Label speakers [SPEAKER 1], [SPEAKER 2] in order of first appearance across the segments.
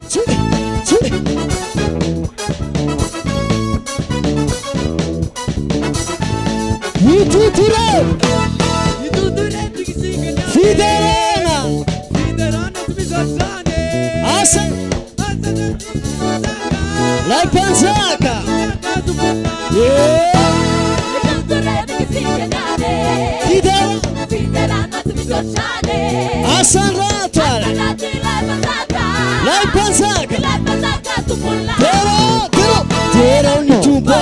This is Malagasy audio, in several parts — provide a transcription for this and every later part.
[SPEAKER 1] La panzaca. Asan Ratal. La panzaca. Tera un tumbo.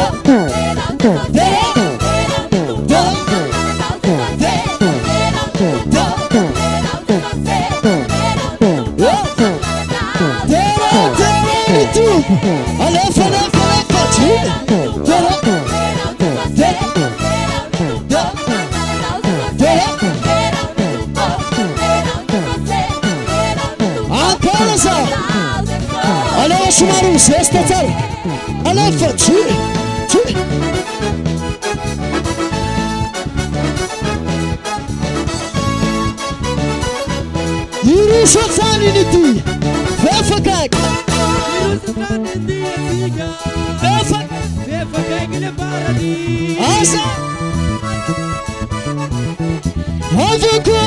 [SPEAKER 1] Shumaru sestatal alafa Yürüyüş atsan initi Vefakak Vefakak Asa Havuku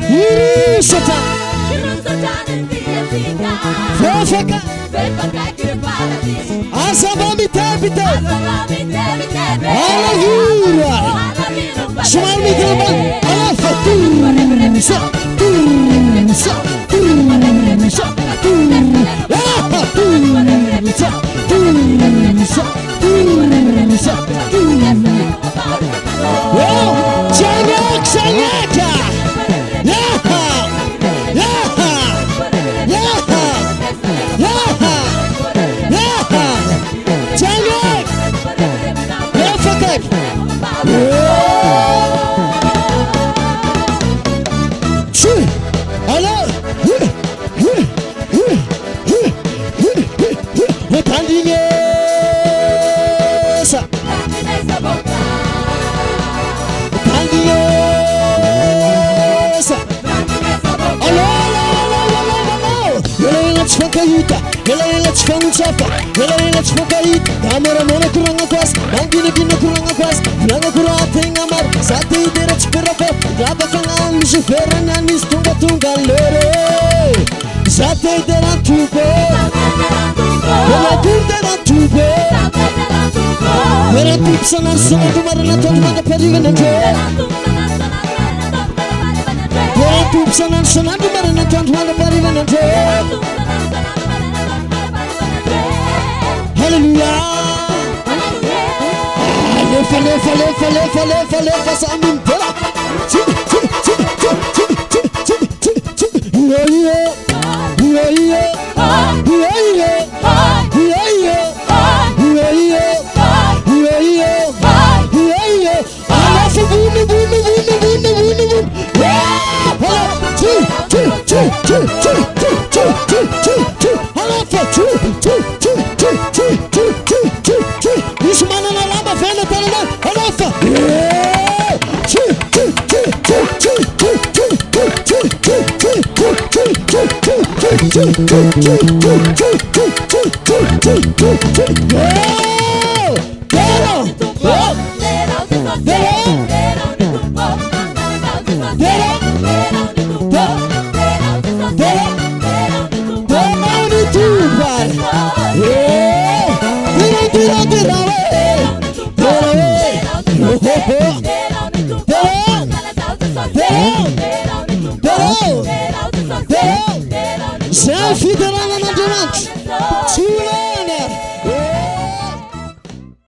[SPEAKER 1] Yürüyüş atsan Vefakak Asa bami tebite Alahura Shumar mi gelban Alafa Tursa Tursa Tursa Tursa Tursa Tursa Chanyak Chanyaka Let's go chapa, let's go eat. Amara mona kuranga kwas, mangina gina kuranga kwas. Kuranga kurate ngamar, sati dera chperapa. Raba kangan shufera nanis tunga tunga lere. Sati dera tubo, dera dera tubo. Dera tipsa narsana tumara na tumara periga na jo. Dera tipsa narsana tumara na tumara periga na jo. Hallelujah. Lefa samin bela. Selfie,